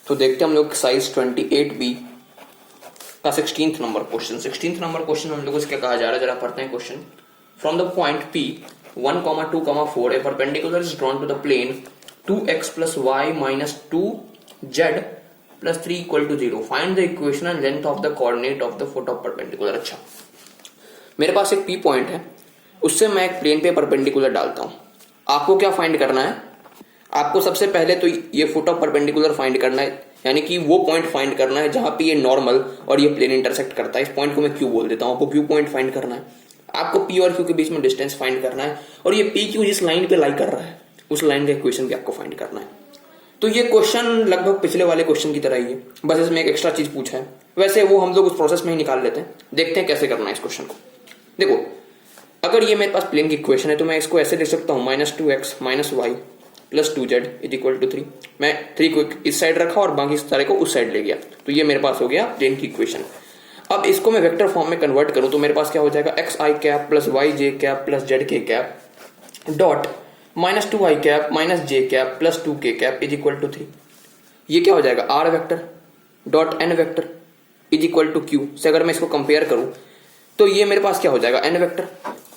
तो देखते हैं हम लोग साइज 28B का 16th number question. 16th number question हम लोग क्या कहा जा रहा है, जरा पढ़ते हैं question. From the point P 1, 2, 4 a perpendicular is drawn to the plane 2x plus y minus 2z plus 3 equal to 0. Find the equation and length of the coordinate of the foot of perpendicular। अच्छा, मेरे पास एक P point है, उससे मैं एक plane पे perpendicular डालता हूं। आपको क्या फाइंड करना है? आपको सबसे पहले तो ये फुट ऑफ परपेंडिकुलर फाइंड करना है, यानी कि वो पॉइंट फाइंड करना है जहां पे ये नॉर्मल और ये प्लेन इंटरसेक्ट करता है। इस पॉइंट को मैं क्यू बोल देता हूं। आपको क्यू पॉइंट फाइंड करना है, आपको पी और क्यू के बीच में डिस्टेंस फाइंड करना है, और ये पी क्यू जिस लाइन पे लाई कर रहा है उस लाइन का इक्वेशन भी आपको फाइंड करना है। तो ये क्वेश्चन लगभग पिछले वाले क्वेश्चन की तरह ही है, बस इसमें एक एक्स्ट्रा चीज पूछा है। वैसे वो हम लोग उस प्रोसेस में ही निकाल लेते हैं। देखते हैं कैसे करना है इस क्वेश्चन को। देखो, अगर ये मेरे पास प्लेन की इक्वेशन है तो मैं इसको ऐसे लिख सकता हूं, -2x - y + 2z = 3। मैं 3 को इस साइड रखा और बाकी सारे को उस साइड ले गया, तो ये मेरे पास हो गया प्लेन की इक्वेशन। अब इसको मैं वेक्टर फॉर्म में कन्वर्ट करूं तो मेरे पास क्या हो जाएगा, xi cap + yj cap + zk cap dot -2i cap - j cap + 2k cap = 3। ये क्या हो जाएगा, r vector dot n vector = q से अगर मैं इसको कंपेयर करूं तो ये मेरे पास क्या हो जाएगा, n वेक्टर।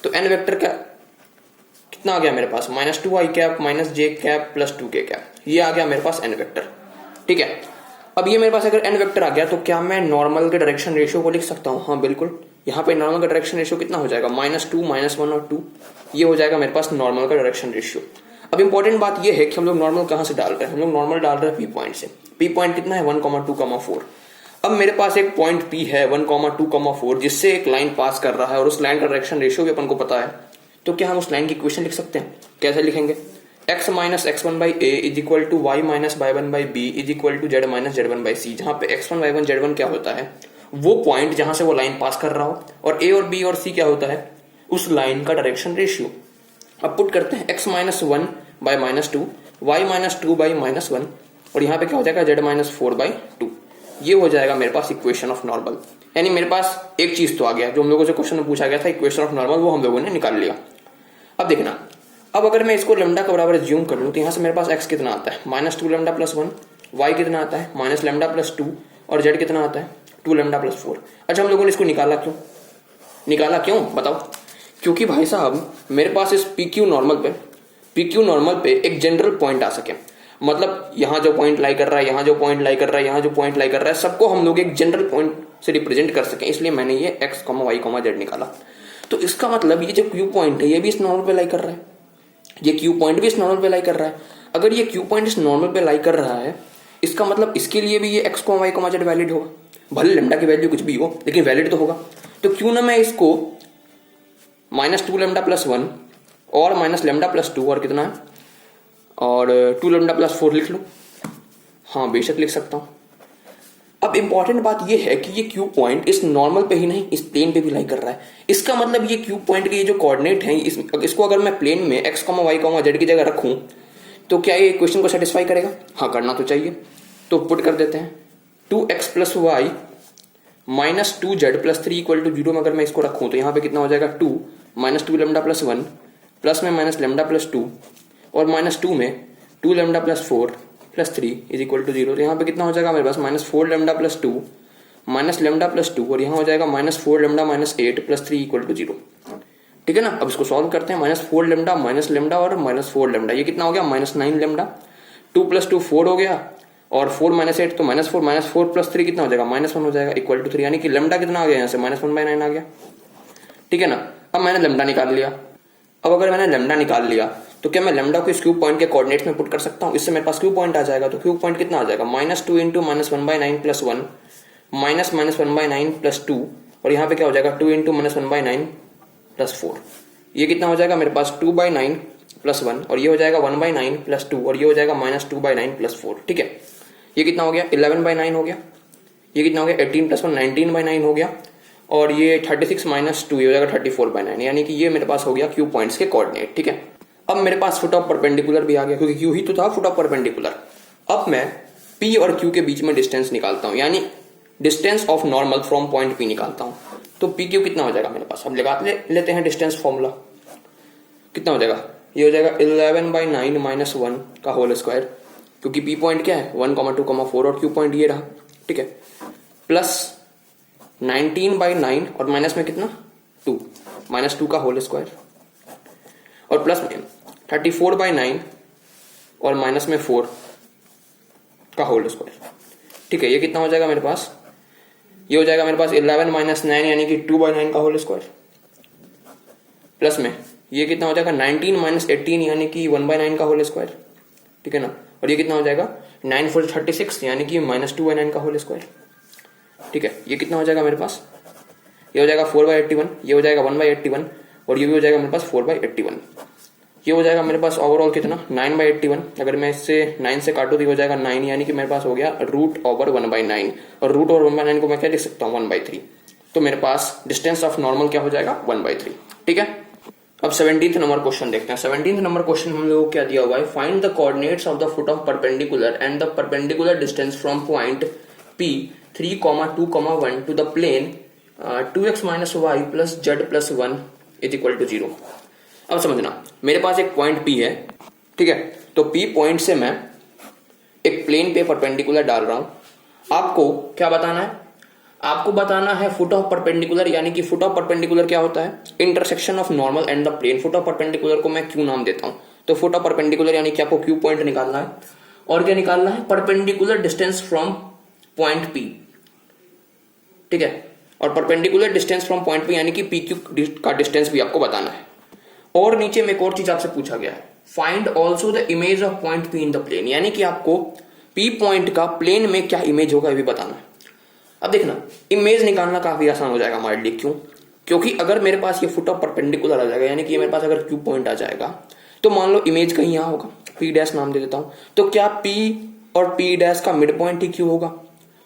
तो n वेक्टर क्या कितना आ गया मेरे पास, -2i cap - j cap + 2k cap. ये आ गया मेरे पास n वेक्टर। ठीक है, अब ये मेरे पास अगर n वेक्टर आ गया तो क्या मैं नॉर्मल के डायरेक्शन रेशियो को लिख सकता हूँ? हाँ बिल्कुल। यहाँ पे नॉर्मल का डायरेक्शन रेशियो कितना हो जाएगा, -2 -1 और 2। ये हो जाएगा मेरे पास नॉर्मल का डायरेक्शन रेशियो। अब इंपॉर्टेंट बात ये है कि हम लोग नॉर्मल कहाँ से डाल रहे हैं? हम लोग नॉर्मल डाल रहे हैं पी पॉइंट से। पी पॉइंट कितना है, 1, 2, 4। अब मेरे पास एक पॉइंट P है 1, 2, 4 जिससे एक लाइन पास कर रहा है और उस लाइन का डायरेक्शन रेशियो भी अपन को पता है। तो क्या हम उस लाइन की इक्वेशन लिख सकते हैं? कैसे लिखेंगे, x - x1/a = y - y1/b = z - z1/c। जहां पे x1 y1 z1 क्या होता है, वो पॉइंट जहां से वो लाइन पास कर रहा हो, और a और b और c क्या होता है, उस लाइन का डायरेक्शन रेशियो। अब पुट करते हैं x - 1/-2 y - 2/-1 और यहाँ पे क्या हो जाएगा z - 4/2। ये हो जाएगा मेरे पास इक्वेशन ऑफ नॉर्मल। यानी मेरे पास एक चीज तो आ गया जो हम लोगों से क्वेश्चन में पूछा गया था, इक्वेशन ऑफ नॉर्मल, वो हम लोगों ने निकाल लिया। अब देखना, अब अगर मैं इसको लैम्डा के बराबर ज्यूम कर लूं तो यहाँ से मेरे पास x कितना आता है, -2 लैम्डा + 1, y कितना आता है -λ + 2 और z कितना आता है 2 लैम्डा + 4। अच्छा, हम लोगों ने इसको निकाला क्यों बताओ? क्योंकि भाई साहब मेरे पास इस PQ नॉर्मल पे एक जनरल पॉइंट आ सके। मतलब यहाँ जो पॉइंट लाई कर रहा है, यहाँ जो पॉइंट लाई कर रहा है, यहाँ जो पॉइंट लाई कर रहा है, सबको हम लोग एक जनरल पॉइंट से रिप्रेजेंट कर सकें, इसलिए मैंने ये x, y, z निकाला। तो इसका मतलब ये जो Q पॉइंट है ये भी इस नॉर्मल पे लाई कर रहा है, ये Q पॉइंट भी इस नॉर्मल पे लाई कर रहा है। अगर ये Q पॉइंट इस नॉर्मल पे लाई कर रहा है, इसका मतलब इसके लिए भी ये x, y, z वैलिड होगा। भले लैम्डा की वैल्यू कुछ भी हो, लेकिन वैलिड तो होगा। तो क्यों ना मैं इसको -2 लैम्डा + 1 और -λ + 2 और कितना है, और 2 लैम्डा + 4 लिख लूं। हाँ बेशक लिख सकता हूं। अब इंपॉर्टेंट बात यह है कि ये Q पॉइंट इस नॉर्मल पे ही नहीं, इस प्लेन पे भी लाई कर रहा है। इसका मतलब ये Q पॉइंट के ये जो कोऑर्डिनेट हैं, इसको अगर मैं प्लेन में x, y, z की जगह रखूं तो क्या ये इक्वेशन को सेटिस्फाई करेगा? हाँ करना तो चाहिए। तो पुट कर देते हैं, 2x + y - 2z + 3 = 0 में अगर मैं इसको रखूं तो यहाँ पे कितना हो जाएगा, 2 - 2 लैम्डा + 1 प्लस में -λ + 2 और -2 में 2 लैम्डा + 4 + 3 = 0। तो यहाँ पे कितना हो जाएगा मेरे पास, -4 लैम्डा + 2 -λ + 2 और यहाँ हो जाएगा -4 लैम्डा - 8 + 3 = 0। ठीक है ना। अब इसको सॉल्व करते हैं, -4 लैम्डा -λ और -4 लैम्डा, ये कितना हो गया, -9 लैम्डा। 2 + 2 4 हो गया और 4 - 8 तो -4 + 3 कितना हो जाएगा, -1 हो जाएगा = 3। यानी कि लैम्डा कितना आ गया यहाँ से, -1/9 आ गया। ठीक है ना। अब मैंने लैम्डा निकाल लिया। अब अगर मैंने लैम्डा निकाल लिया तो क्या मैं लैम्डा को इस क्यूब पॉइंट के कोऑर्डिनेट्स में पुट कर सकता हूँ? इससे मेरे पास क्यूब पॉइंट आ जाएगा। तो क्यूब पॉइंट कितना आ जाएगा, -2 × -1/9 + 1 -1/9 + 2 और यहाँ पे क्या हो जाएगा 2 × -1/9 + 4। ये कितना हो जाएगा मेरे पास 2/9 + 1 और ये हो जाएगा 1/9 + 2 और ये हो जाएगा -2/9 + 4। ठीक है, ये कितना हो गया 11/9 हो गया। ये कितना हो गया 18 + 1 19/9 हो गया और ये 36 - 2 ये हो जाएगा 34/9। यानी कि ये मेरे पास हो गया क्यू पॉइंट्स के कोऑर्डिनेट। ठीक है, अब मेरे पास फुट ऑफ परपेंडिकुलर भी आ गया क्योंकि क्यू ही तो था फुट ऑफ परपेंडिकुलर। अब मैं पी और क्यू के बीच में डिस्टेंस निकालता हूं, यानी distance of normal from point P निकालता हूं। तो पी क्यू कितना हो जाएगा मेरे पास, हम लगा लेते हैं डिस्टेंस फॉर्मूला। कितना हो जाएगा, ये हो जाएगा 11/9 - 1 का होल स्क्वायर क्योंकि पी पॉइंट क्या है 1,2,4 और क्यू पॉइंट ये रहा, ठीक है, प्लस 19/9 और माइनस में कितना 2, -2 का होल स्क्वायर, और प्लस में 34/9 और माइनस में 4 का होल स्क्वायर, ठीक है। ये कितना हो जाएगा मेरे पास, ये हो जाएगा मेरे पास 11 - 9 यानी कि 2/9 का होल स्क्वायर, प्लस में ये कितना हो जाएगा 19 - 18 यानी कि 1/9 का होल स्क्वायर, ठीक है ना, और ये कितना हो जाएगा 9 4 36 यानी कि -2/9 का होल स्क्वायर, ठीक है। ये कितना हो जाएगा मेरे पास, ये हो जाएगा 4/81, ये हो जाएगा 1/81 और ये भी हो जाएगा मेरे पास 4/81। ये हो जाएगा मेरे पास ओवरऑल कितना 9/81। अगर मैं इससे 9 से काटूं तो ये हो जाएगा 9 यानी कि मेरे पास हो गया √1/9 और √1/9 को मैं क्या लिख सकता हूँ 1/3। तो मेरे पास डिस्टेंस ऑफ नॉर्मल क्या हो जाएगा 1/3, ठीक है। अब 17th नंबर क्वेश्चन देखते हैं। 17th नंबर क्वेश्चन हम लोगों को क्या दिया हुआ है, find the coordinates of the foot of perpendicular and the perpendicular distance from point P 3,2,1 to the plane 2x - y + z + 1 = 0। अब समझना, मेरे पास एक पॉइंट P है, ठीक है, तो P पॉइंट से मैं एक प्लेन पे परपेंडिकुलर डाल रहा हूं। आपको क्या बताना है, आपको बताना है फुट ऑफ परपेंडिकुलर, यानी कि फुट ऑफ परपेंडिकुलर क्या होता है, intersection of normal and the plane. Foot of perpendicular को मैं क्यू नाम देता हूं, तो फुट ऑफ परपेंडिकुलर यानी कि आपको क्यू पॉइंट निकालना है, और क्या निकालना है, perpendicular distance from point P, ठीक है, और perpendicular distance from point P यानी कि PQ का डिस्टेंस भी आपको बताना है। और नीचे में एक और चीज आपसे पूछा गया है, find also the image of point P in the plane, यानी कि आपको P पॉइंट का प्लेन में क्या इमेज होगा ये भी बताना है। अब देखना, इमेज निकालना काफी आसान हो जाएगा हमारे लिए, क्यों, क्योंकि अगर मेरे पास ये फुट ऑफ परपेंडिकुलर आ जाएगा, यानी कि मेरे पास अगर Q पॉइंट आ जाएगा, तो मान लो इमेज कहीं यहां होगा, P' नाम दे देता हूं, तो क्या P और P' का मिड पॉइंट ही Q होगा।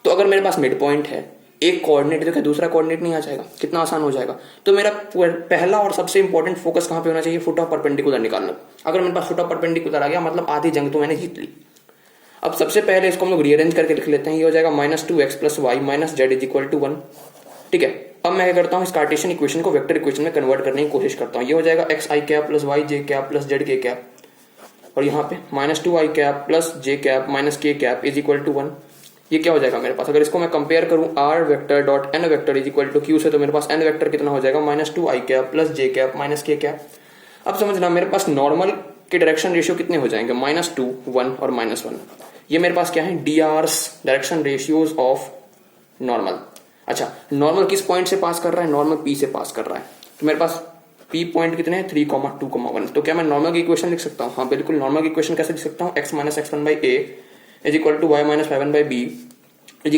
तो अगर मेरे पास मिड पॉइंट है, एक कोऑर्डिनेट, तो क्या दूसरा कोऑर्डिनेट नहीं आ जाएगा, कितना आसान हो जाएगा। तो मेरा पहला और सबसे इंपॉर्टेंट फोकस कहां पे होना चाहिए, फुट ऑफ परपेंडिकुलर निकालना। अगर मेरे पास फुट ऑफ परपेंडिकुलर आ गया, मतलब आधी जंग तो मैंने जीत ली। अब सबसे पहले इसको हम लोग रीअरेंज करके लिख लेते हैं, ये हो जाएगा -2x + y - z = 1, ठीक है। अब मैं क्या करता हूँ, इस कार्टेशियन इक्वेशन को वेक्टर इक्वेशन में कन्वर्ट करने की कोशिश करता हूँ। ये हो जाएगा xi + yj + zk, और यहाँ पे -2i + j - k = 1। ये क्या हो जाएगा मेरे पास, अगर इसको मैं कंपेयर करूं r vector dot n vector = q से, तो मेरे पास n वेक्टर कितना हो जाएगा -2i + j - k। अब समझना, मेरे पास नॉर्मल के डायरेक्शन रेशियो कितने हो जाएंगे, -2, 1 और -1। ये मेरे पास क्या है, DRs direction ratios of normal. अच्छा, नॉर्मल किस पॉइंट से पास कर रहा है, नॉर्मल P से पास कर रहा है, तो मेरे पास P पॉइंट कितने हैं 3,2,1। तो क्या मैं नॉर्मल की इक्वेशन लिख सकता हूँ, हाँ बिल्कुल, नॉर्मल की इक्वेशन कैसे लिख सकता हूँ, x - x1/a = y - y1/b = z -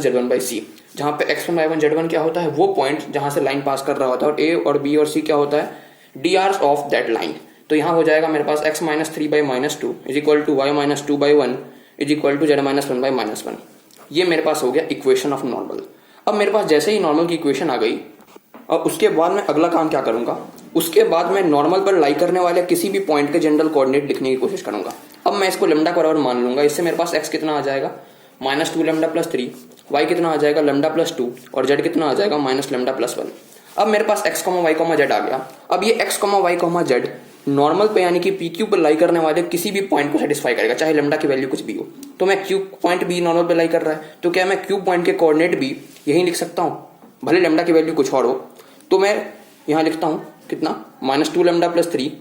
z1/c, जहां पे x1 y1 z1 क्या होता है, वो पॉइंट जहां से लाइन पास कर रहा होता है, और a और b और c क्या होता है, DRs ऑफ दैट लाइन। तो यहां हो जाएगा मेरे पास x - 3/-2 = y - 2/1 = z - 1/-1। ये मेरे पास हो गया इक्वेशन ऑफ नॉर्मल। अब मेरे पास जैसे ही नॉर्मल की इक्वेशन आ गई, और उसके बाद मैं अगला काम क्या करूंगा, उसके बाद मैं नॉर्मल पर लाई करने वाले किसी भी पॉइंट के जनरल कोऑर्डिनेट लिखने की कोशिश करूंगा। अब मैं इसको लैम्डा बराबर मान लूंगा, इससे मेरे पास x कितना आ जाएगा -2 लैम्डा + 3, y कितना आ जाएगा लैम्डा + 2, और z कितना आ जाएगा -लैम्डा + 1। अब मेरे पास x, y, z आ गया। अब ये x, y, z नॉर्मल पे यानी कि PQ पर लाई करने वाले किसी भी पॉइंट को सेटिस्फाई करेगा, चाहे लैम्डा की वैल्यू कुछ भी हो। तो मैं Q पॉइंट भी नॉर्मल पे लाई कर रहा है, तो क्या मैं Q पॉइंट के कोऑर्डिनेट भी यही लिख सकता हूँ, भले लैम्डा की वैल्यू कुछ और हो। तो मैं यहाँ लिखता हूँ कितना -2 लैम्डा + 3,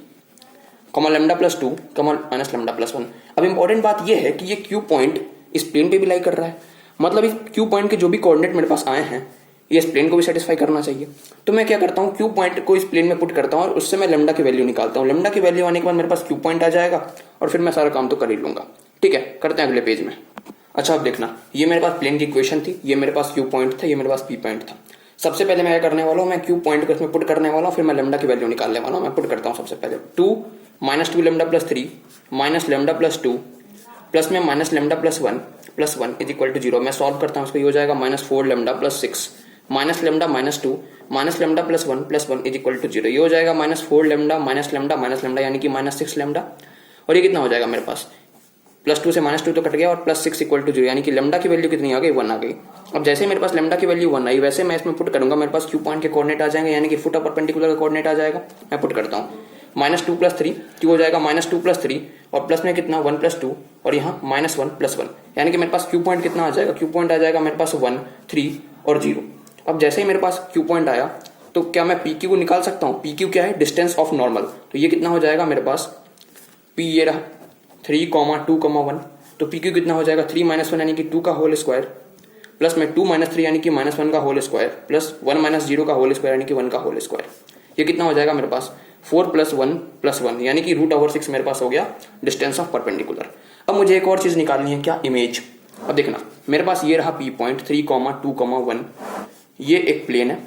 लैम्डा + 2, -लैम्डा + 1। अब इंपॉर्टेंट बात यह है कि ये Q पॉइंट इस प्लेन पे भी लाई कर रहा है, मतलब इस Q पॉइंट के जो भी कोऑर्डिनेट मेरे पास आए हैं, ये इस प्लेन को भी सेटिस्फाई करना चाहिए। तो मैं क्या करता हूँ, Q पॉइंट को इस प्लेन में पुट करता हूँ, और उससे मैं लैम्डा की वैल्यू निकालता हूँ। लैम्डा की वैल्यू आने के बाद मेरे पास Q पॉइंट आ जाएगा, और फिर मैं सारा काम तो कर ही लूंगा। ठीक है, करते हैं अगले पेज में। अच्छा, अब देखना, ये मेरे पास प्लेन की इक्वेशन थी, ये मेरे पास Q पॉइंट था, ये मेरे पास P पॉइंट था। सबसे पहले मैं क्या करने वाला हूँ, मैं Q पॉइंट को इसमें पुट करने वाला हूँ, फिर मैं लैम्डा की वैल्यू निकालने वाला हूँ। मैं पुट करता हूँ सबसे पहले 2 -2 लैम्डा + 3 -लैम्डा + 2 प्लस में -लैम्डा + 1 + 1 = 0। मैं सॉल्व करता हूँ इसको, ये हो जाएगा -4 लैम्डा + 6 -लैम्डा -2 -लैम्डा + 1 + 1 = 0। ये हो जाएगा -4 लैम्डा -लैम्डा यानी कि -6 लैम्डा, और ये कितना हो जाएगा मेरे पास, +2 से -2 तो कट गया, और +6 = 0, यानी कि लैम्डा की वैल्यू कितनी आ गई, 1 आ गई। अब जैसे मेरे पास लैम्डा की वैल्यू 1 आई, वैसे मैं इसमें पुट करूंगा, मेरे पास Q पॉइंट के कोऑर्डिनेट आ जाएंगे, यानी कि फुट ऑफ परपेंडिकुलर का कोऑर्डिनेट आ जाएगा। मैं पुट करता हूँ -2 + 3, Q हो जाएगा -2 + 3, और प्लस में कितना 1 + 2 और यहाँ -1 +1, यानी कि मेरे पास क्यू पॉइंट कितना आ जाएगा, क्यू पॉइंट आ जाएगा मेरे पास 1, 3 और 0। अब जैसे ही मेरे पास क्यू पॉइंट आया तो क्या मैं पी क्यू को निकाल सकता हूँ, पी क्यू क्या है, डिस्टेंस ऑफ नॉर्मल। तो ये कितना हो जाएगा मेरे पास, पी ये रहा 3, 2, 1, तो पी क्यू कितना हो जाएगा 3 - 1 यानी कि 2 का होल स्क्वायर, प्लस में 2 - 3 यानी कि -1 का होल स्क्वायर, प्लस 1 - 0 का होल स्क्वायर यानी कि 1 का होल स्क्वायर। ये कितना हो जाएगा मेरे पास 4 + 1 + 1 यानी कि √6 मेरे पास हो गया डिस्टेंस ऑफ परपेंडिकुलर। अब मुझे एक और चीज निकालनी है, क्या, इमेज। अब देखना मेरे पास ये रहा पी पॉइंट 3, 2, 1, ये एक प्लेन है,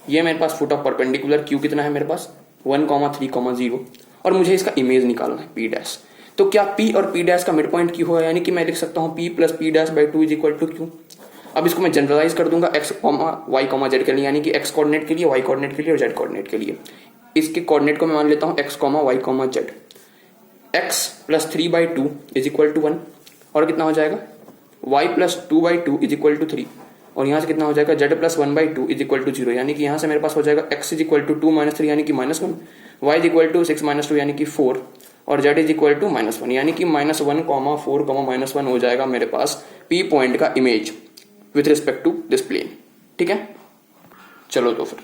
ये मेरे पास फुट ऑफ परपेंडिकुलर क्यू कितना है मेरे पास 1, 3, 0, और मुझे इसका इमेज निकालना है पी डैश। तो क्या पी और पी डैश का मिड पॉइंट क्यू है, यानी कि मैं लिख सकता हूँ p + p' / 2 = क्यू। अब इसको मैं जनरलाइज कर दूंगा x, y, z के लिए, यानी कि x कोऑर्डिनेट के लिए, y कोऑर्डिनेट के लिए और z कोऑर्डिनेट के लिए। इसके कोऑर्डिनेट को मैं मान लेता हूँ x, y, z। x + 3/2 = 1, और कितना हो जाएगा y + 2/2 = 3, और यहाँ से कितना हो जाएगा z + 1/2 = 0, यानी कि यहाँ से मेरे पास हो जाएगा x = 2 - 3 यानी कि -1, y = 6 - 2 यानी कि 4, और z = -1 यानी कि -1, 4, -1 हो जाएगा मेरे पास P पॉइंट का image with respect to this plane. ठीक है, चलो तो फिर